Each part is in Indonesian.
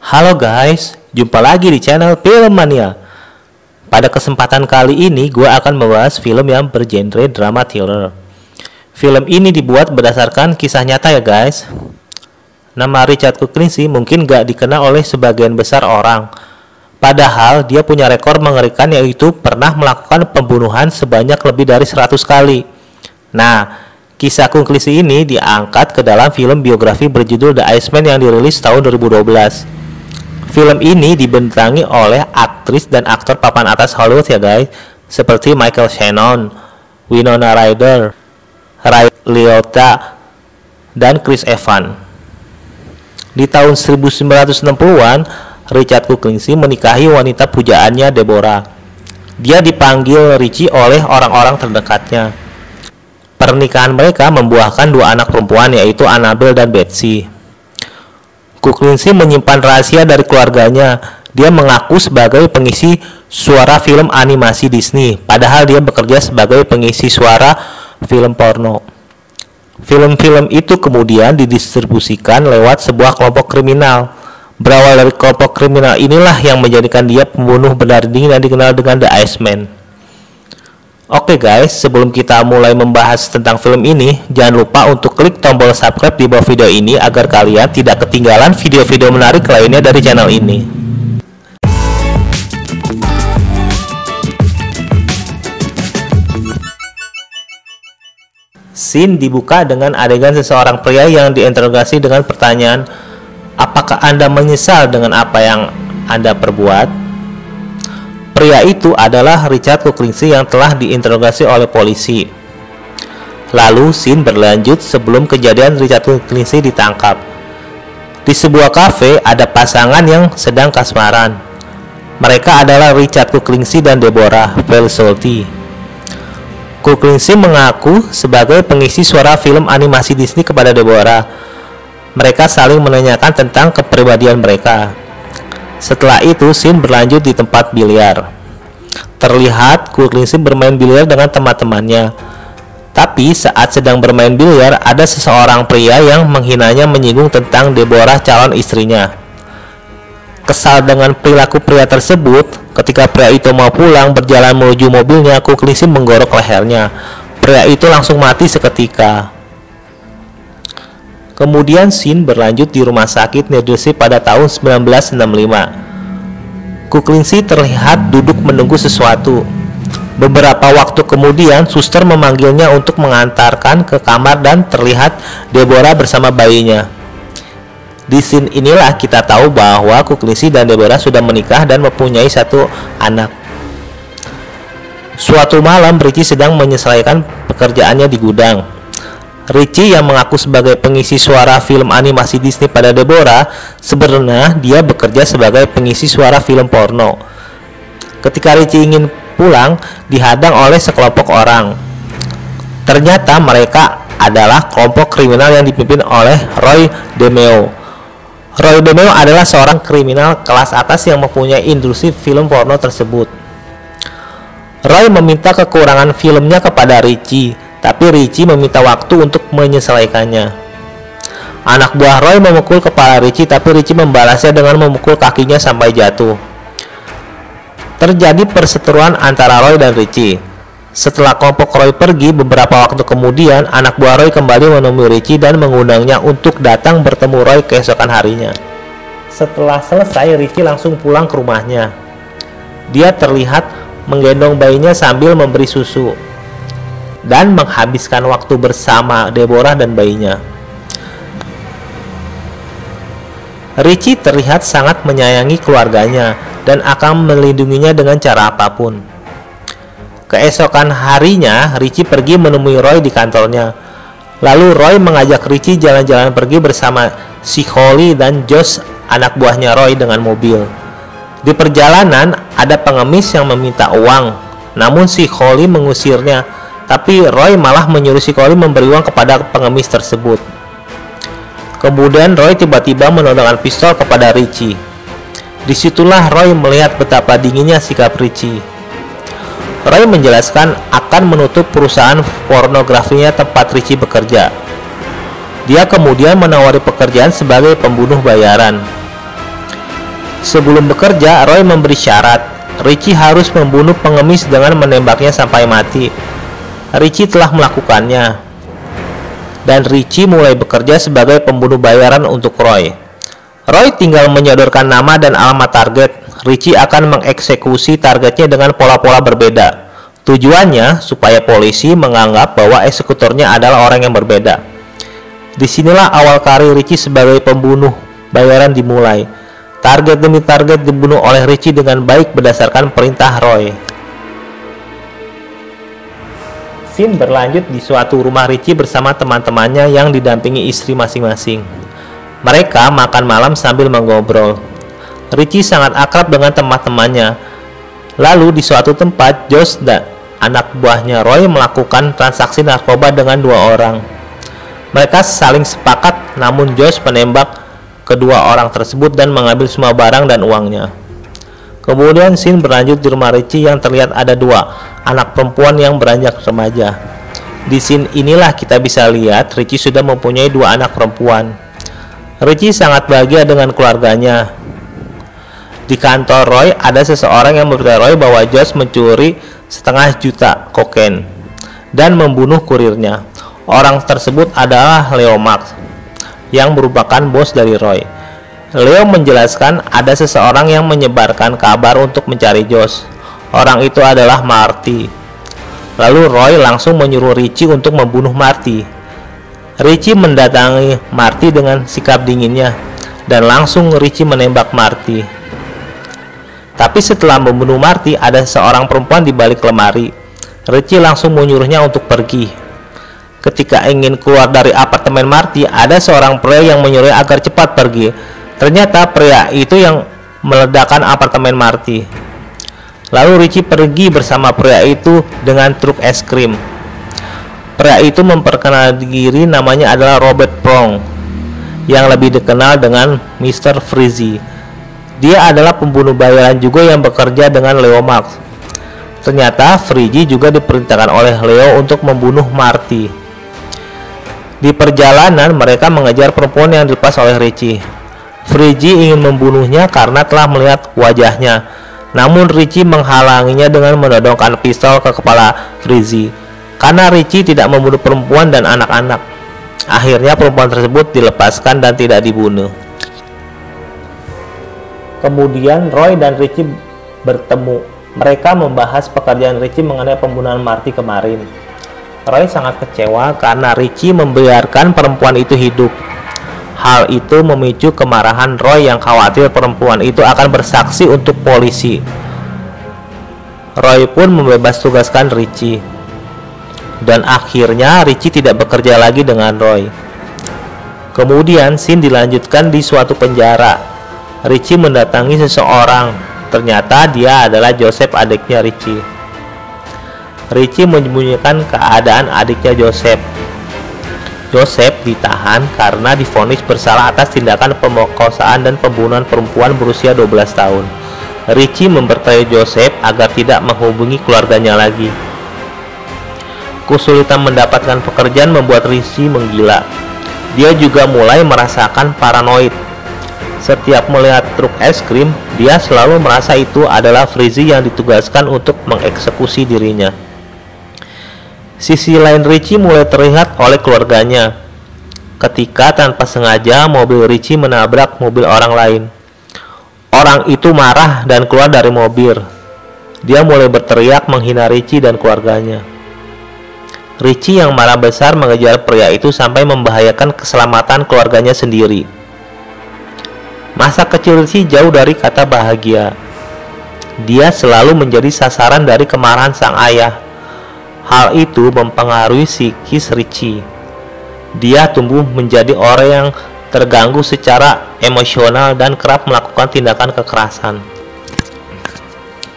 Halo guys, jumpa lagi di channel Film Mania. Pada kesempatan kali ini gue akan membahas film yang bergenre drama thriller. Film ini dibuat berdasarkan kisah nyata ya guys. Nama Richard Kuklinski mungkin gak dikenal oleh sebagian besar orang. Padahal dia punya rekor mengerikan, yaitu pernah melakukan pembunuhan sebanyak lebih dari 100 kali. Nah, kisah Kuklinski ini diangkat ke dalam film biografi berjudul The Iceman yang dirilis tahun 2012. Film ini dibintangi oleh aktris dan aktor papan atas Hollywood ya guys, seperti Michael Shannon, Winona Ryder, Ray Liotta, dan Chris Evans. Di tahun 1960-an, Richard Kuklinski menikahi wanita pujaannya Deborah. Dia dipanggil Richie oleh orang-orang terdekatnya. Pernikahan mereka membuahkan dua anak perempuan, yaitu Annabelle dan Betsy. Kuklinski menyimpan rahasia dari keluarganya. Dia mengaku sebagai pengisi suara film animasi Disney, padahal dia bekerja sebagai pengisi suara film porno. Film-film itu kemudian didistribusikan lewat sebuah kelompok kriminal. Berawal dari kelompok kriminal inilah yang menjadikan dia pembunuh berdari dan dikenal dengan The Iceman. Oke guys, sebelum kita mulai membahas tentang film ini, jangan lupa untuk klik tombol subscribe di bawah video ini agar kalian tidak ketinggalan video-video menarik lainnya dari channel ini. Scene dibuka dengan adegan seseorang pria yang diinterogasi dengan pertanyaan, "Apakah Anda menyesal dengan apa yang Anda perbuat?" Pria itu adalah Richard Kuklinski yang telah diinterogasi oleh polisi. Lalu scene berlanjut sebelum kejadian Richard Kuklinski ditangkap. Di sebuah kafe ada pasangan yang sedang kasmaran. Mereka adalah Richard Kuklinski dan Deborah Pelsolti. Kuklinski mengaku sebagai pengisi suara film animasi Disney kepada Deborah. Mereka saling menanyakan tentang kepribadian mereka. Setelah itu, scene berlanjut di tempat biliar. Terlihat Kuklinski bermain biliar dengan teman-temannya. Tapi saat sedang bermain biliar, ada seseorang pria yang menghinanya menyinggung tentang Deborah, calon istrinya. Kesal dengan perilaku pria tersebut, ketika pria itu mau pulang berjalan menuju mobilnya, Kuklinski menggorok lehernya. Pria itu langsung mati seketika. Kemudian scene berlanjut di rumah sakit New Jersey pada tahun 1965. Kuklinski terlihat duduk menunggu sesuatu. Beberapa waktu kemudian, suster memanggilnya untuk mengantarkan ke kamar dan terlihat Deborah bersama bayinya. Di scene inilah kita tahu bahwa Kuklinski dan Deborah sudah menikah dan mempunyai satu anak. Suatu malam, Richie sedang menyelesaikan pekerjaannya di gudang. Richie yang mengaku sebagai pengisi suara film animasi Disney pada Deborah, sebenarnya dia bekerja sebagai pengisi suara film porno. Ketika Richie ingin pulang, dihadang oleh sekelompok orang. Ternyata mereka adalah kelompok kriminal yang dipimpin oleh Roy DeMeo. Roy DeMeo adalah seorang kriminal kelas atas yang mempunyai industri film porno tersebut. Roy meminta kekurangan filmnya kepada Richie, tapi Richie meminta waktu untuk menyelesaikannya. Anak buah Roy memukul kepala Richie, tapi Richie membalasnya dengan memukul kakinya sampai jatuh. Terjadi perseteruan antara Roy dan Richie. Setelah kelompok Roy pergi, beberapa waktu kemudian anak buah Roy kembali menemui Richie dan mengundangnya untuk datang bertemu Roy keesokan harinya. Setelah selesai, Richie langsung pulang ke rumahnya. Dia terlihat menggendong bayinya sambil memberi susu dan menghabiskan waktu bersama Deborah dan bayinya. Richie terlihat sangat menyayangi keluarganya dan akan melindunginya dengan cara apapun. Keesokan harinya, Richie pergi menemui Roy di kantornya. Lalu Roy mengajak Richie jalan-jalan pergi bersama si Holly dan Josh, anak buahnya Roy, dengan mobil. Di perjalanan, ada pengemis yang meminta uang, namun si Holly mengusirnya. Tapi Roy malah menyuruh si Holly memberi uang kepada pengemis tersebut. Kemudian Roy tiba-tiba menodongkan pistol kepada Richie. Disitulah Roy melihat betapa dinginnya sikap Richie. Roy menjelaskan akan menutup perusahaan pornografinya tempat Richie bekerja. Dia kemudian menawari pekerjaan sebagai pembunuh bayaran. Sebelum bekerja, Roy memberi syarat. Richie harus membunuh pengemis dengan menembaknya sampai mati. Richie telah melakukannya. Dan Richie mulai bekerja sebagai pembunuh bayaran untuk Roy. Roy tinggal menyodorkan nama dan alamat target. Richie akan mengeksekusi targetnya dengan pola-pola berbeda. Tujuannya supaya polisi menganggap bahwa eksekutornya adalah orang yang berbeda. Disinilah awal karir Richie sebagai pembunuh bayaran dimulai. Target demi target dibunuh oleh Richie dengan baik berdasarkan perintah Roy. Scene berlanjut di suatu rumah Richie bersama teman-temannya yang didampingi istri masing-masing. Mereka makan malam sambil mengobrol. Richie sangat akrab dengan teman-temannya. Lalu di suatu tempat, Josh dan anak buahnya Roy melakukan transaksi narkoba dengan 2 orang. Mereka saling sepakat, namun Josh menembak kedua orang tersebut dan mengambil semua barang dan uangnya. Kemudian scene berlanjut di rumah Richie yang terlihat ada 2 anak perempuan yang beranjak remaja. Di scene inilah kita bisa lihat Richie sudah mempunyai 2 anak perempuan. Richie sangat bahagia dengan keluarganya. Di kantor Roy ada seseorang yang memberitahu Roy bahwa Josh mencuri 500 juta kokain dan membunuh kurirnya. Orang tersebut adalah Leo Marks yang merupakan bos dari Roy. Leo menjelaskan ada seseorang yang menyebarkan kabar untuk mencari Josh. Orang itu adalah Marty. Lalu Roy langsung menyuruh Richie untuk membunuh Marty. Richie mendatangi Marty dengan sikap dinginnya dan langsung Richie menembak Marty. Tapi setelah membunuh Marty, ada seorang perempuan di balik lemari. Richie langsung menyuruhnya untuk pergi. Ketika ingin keluar dari apartemen Marty, ada seorang pria yang menyuruh agar cepat pergi. Ternyata pria itu yang meledakkan apartemen Marty. Lalu Richie pergi bersama pria itu dengan truk es krim. Pria itu memperkenalkan diri, namanya adalah Robert Prong, yang lebih dikenal dengan Mr. Freezy. Dia adalah pembunuh bayaran juga yang bekerja dengan Leo Marks. Ternyata Freezy juga diperintahkan oleh Leo untuk membunuh Marty. Di perjalanan mereka mengejar perempuan yang dilepas oleh Richie. Freezy ingin membunuhnya karena telah melihat wajahnya. Namun Richie menghalanginya dengan menodongkan pistol ke kepala Freezy. Karena Richie tidak membunuh perempuan dan anak-anak. Akhirnya perempuan tersebut dilepaskan dan tidak dibunuh. Kemudian Roy dan Richie bertemu. Mereka membahas pekerjaan Richie mengenai pembunuhan Marty kemarin. Roy sangat kecewa karena Richie membiarkan perempuan itu hidup. Hal itu memicu kemarahan Roy yang khawatir perempuan itu akan bersaksi untuk polisi. Roy pun membebas tugaskan Richie. Dan akhirnya Richie tidak bekerja lagi dengan Roy. Kemudian scene dilanjutkan di suatu penjara. Richie mendatangi seseorang. Ternyata dia adalah Joseph, adiknya Richie. Richie menyembunyikan keadaan adiknya Joseph. Joseph ditahan karena divonis bersalah atas tindakan pemerkosaan dan pembunuhan perempuan berusia 12 tahun. Richie memberitahu Joseph agar tidak menghubungi keluarganya lagi. Kesulitan mendapatkan pekerjaan membuat Richie menggila. Dia juga mulai merasakan paranoid. Setiap melihat truk es krim, dia selalu merasa itu adalah Freezy yang ditugaskan untuk mengeksekusi dirinya. Sisi lain Richie mulai terlihat oleh keluarganya ketika tanpa sengaja mobil Richie menabrak mobil orang lain. Orang itu marah dan keluar dari mobil. Dia mulai berteriak menghina Richie dan keluarganya. Richie yang marah besar mengejar pria itu sampai membahayakan keselamatan keluarganya sendiri. Masa kecil Richie jauh dari kata bahagia. Dia selalu menjadi sasaran dari kemarahan sang ayah. Hal itu mempengaruhi psikis Richie. Dia tumbuh menjadi orang yang terganggu secara emosional dan kerap melakukan tindakan kekerasan.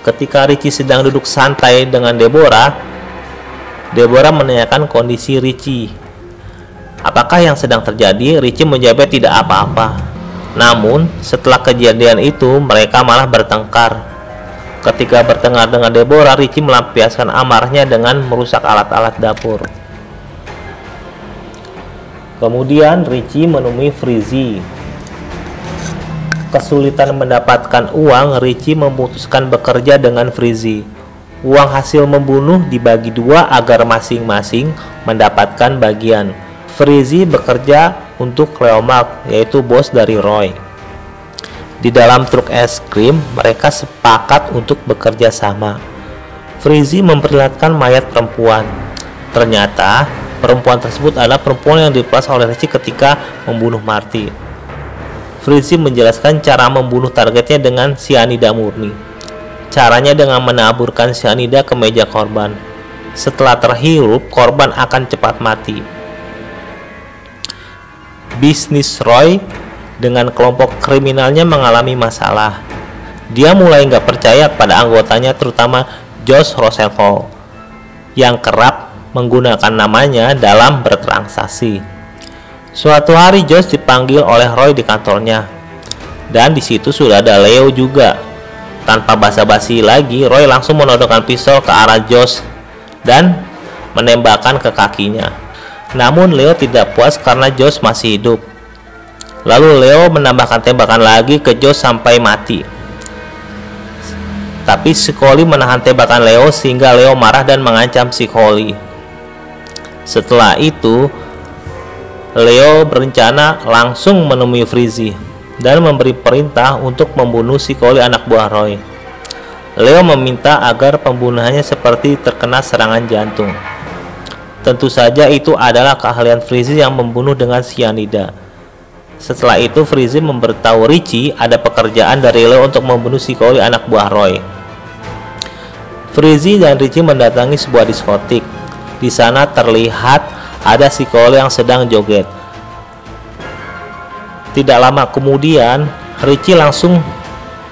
Ketika Richie sedang duduk santai dengan Deborah menanyakan kondisi Richie. Apakah yang sedang terjadi? Richie menjawab tidak apa-apa. Namun, setelah kejadian itu, mereka malah bertengkar. Ketika bertengkar dengan Deborah, Richie melampiaskan amarahnya dengan merusak alat-alat dapur. Kemudian Richie menemui Freezy. kesulitan mendapatkan uang, Richie memutuskan bekerja dengan Freezy. Uang hasil membunuh dibagi dua agar masing-masing mendapatkan bagian. Freezy bekerja untuk Leo Mark, yaitu bos dari Roy. Di dalam truk es krim, mereka sepakat untuk bekerja sama. Freezy memperlihatkan mayat perempuan. Ternyata, perempuan tersebut adalah perempuan yang diperas oleh Richie ketika membunuh Marty. Freezy menjelaskan cara membunuh targetnya dengan sianida murni. Caranya dengan menaburkan sianida ke meja korban. Setelah terhirup, korban akan cepat mati. Bisnis Roy dengan kelompok kriminalnya mengalami masalah. Dia mulai nggak percaya pada anggotanya, terutama Josh Rosenthal, yang kerap menggunakan namanya dalam bertransaksi. Suatu hari Josh dipanggil oleh Roy di kantornya, dan di situ sudah ada Leo juga. Tanpa basa-basi lagi, Roy langsung menodongkan pistol ke arah Josh dan menembakkan ke kakinya. Namun Leo tidak puas karena Josh masih hidup. Lalu Leo menambahkan tembakan lagi ke Josh sampai mati. Tapi si Collie menahan tembakan Leo sehingga Leo marah dan mengancam si Collie. Setelah itu, Leo berencana langsung menemui Freezy dan memberi perintah untuk membunuh si Collie, anak buah Roy. Leo meminta agar pembunuhannya seperti terkena serangan jantung. Tentu saja itu adalah keahlian Freezy yang membunuh dengan sianida. Setelah itu Freezy memberitahu Richie ada pekerjaan dari Leo untuk membunuh si Collie, anak buah Roy. Freezy dan Richie mendatangi sebuah diskotik. Di sana terlihat ada si Collie yang sedang joget. Tidak lama kemudian, Richie langsung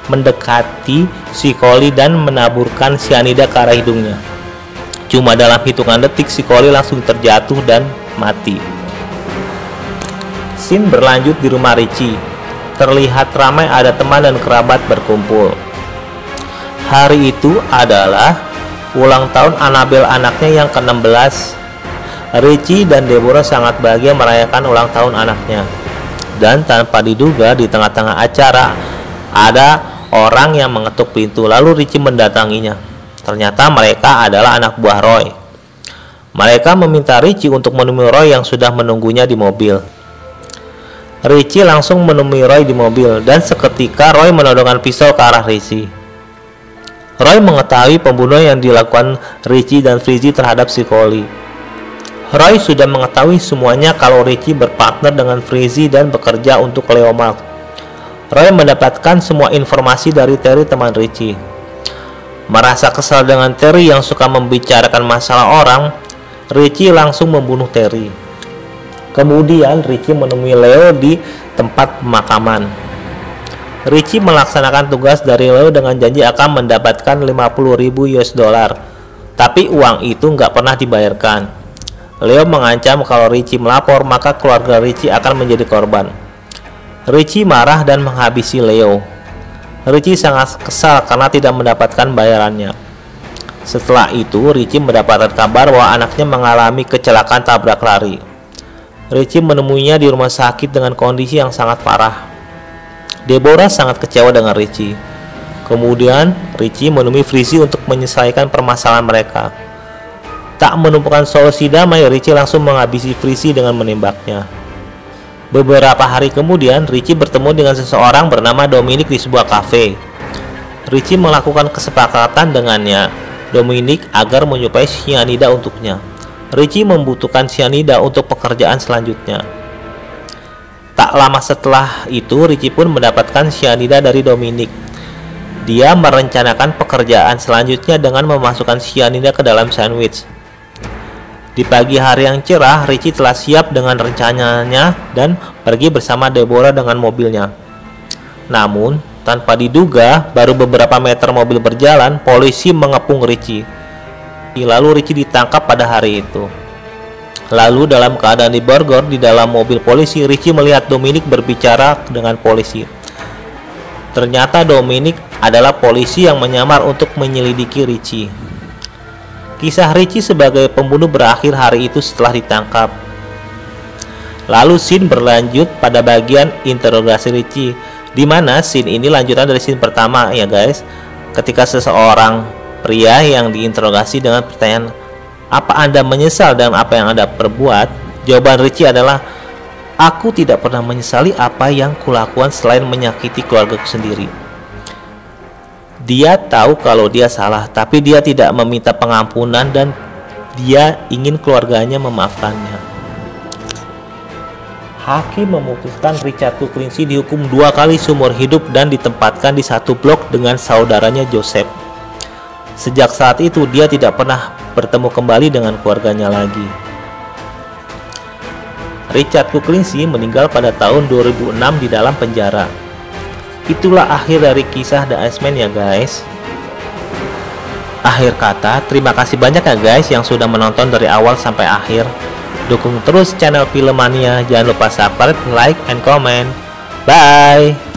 mendekati si Collie dan menaburkan sianida ke arah hidungnya. Cuma dalam hitungan detik, si Collie langsung terjatuh dan mati. Scene berlanjut di rumah Richie. Terlihat ramai ada teman dan kerabat berkumpul. Hari itu adalah ulang tahun Annabelle, anaknya yang ke-16. Richie dan Deborah sangat bahagia merayakan ulang tahun anaknya. Dan tanpa diduga, di tengah-tengah acara ada orang yang mengetuk pintu. Lalu Richie mendatanginya. Ternyata mereka adalah anak buah Roy. Mereka meminta Richie untuk menemui Roy yang sudah menunggunya di mobil. Richie langsung menemui Roy di mobil, dan seketika Roy menodongkan pistol ke arah Richie. Roy mengetahui pembunuhan yang dilakukan Richie dan Freezy terhadap si Collie. Roy sudah mengetahui semuanya kalau Richie berpartner dengan Freezy dan bekerja untuk Leo Mark. Roy mendapatkan semua informasi dari Terry, teman Richie. Merasa kesal dengan Terry yang suka membicarakan masalah orang, Richie langsung membunuh Terry. Kemudian Richie menemui Leo di tempat pemakaman. Richie melaksanakan tugas dari Leo dengan janji akan mendapatkan 50.000 US dollar. Tapi uang itu nggak pernah dibayarkan. Leo mengancam kalau Richie melapor maka keluarga Richie akan menjadi korban. Richie marah dan menghabisi Leo. Richie sangat kesal karena tidak mendapatkan bayarannya. Setelah itu Richie mendapatkan kabar bahwa anaknya mengalami kecelakaan tabrak lari. Richie menemuinya di rumah sakit dengan kondisi yang sangat parah. Deborah sangat kecewa dengan Richie. Kemudian Richie menemui Freezy untuk menyelesaikan permasalahan mereka. Tak menemukan solusi damai, Richie langsung menghabisi Freezy dengan menembaknya. Beberapa hari kemudian, Richie bertemu dengan seseorang bernama Dominic di sebuah kafe. Richie melakukan kesepakatan dengannya, Dominic, agar menyuplai sianida untuknya. Richie membutuhkan sianida untuk pekerjaan selanjutnya. Tak lama setelah itu, Richie pun mendapatkan sianida dari Dominic. Dia merencanakan pekerjaan selanjutnya dengan memasukkan sianida ke dalam sandwich. Di pagi hari yang cerah, Richie telah siap dengan rencananya dan pergi bersama Deborah dengan mobilnya. Namun, tanpa diduga, baru beberapa meter mobil berjalan, polisi mengepung Richie. Lalu Richie ditangkap pada hari itu. Lalu dalam keadaan diborgol di dalam mobil polisi, Richie melihat Dominic berbicara dengan polisi. Ternyata Dominic adalah polisi yang menyamar untuk menyelidiki Richie. Kisah Richie sebagai pembunuh berakhir hari itu setelah ditangkap. Lalu scene berlanjut pada bagian interogasi Richie. Dimana scene ini lanjutan dari scene pertama ya guys, ketika seseorang pria yang diinterogasi dengan pertanyaan, apa Anda menyesal dengan apa yang Anda perbuat? Jawaban Richie adalah, aku tidak pernah menyesali apa yang kulakukan selain menyakiti keluargaku sendiri. Dia tahu kalau dia salah, tapi dia tidak meminta pengampunan dan dia ingin keluarganya memaafkannya. Hakim memutuskan Richard Kuklinski dihukum 2 kali seumur hidup dan ditempatkan di satu blok dengan saudaranya Joseph. Sejak saat itu dia tidak pernah bertemu kembali dengan keluarganya lagi. Richard Kuklinski meninggal pada tahun 2006 di dalam penjara. Itulah akhir dari kisah The Iceman ya guys. Akhir kata, terima kasih banyak ya guys yang sudah menonton dari awal sampai akhir. Dukung terus channel Filmmania, jangan lupa subscribe, like, and comment. Bye.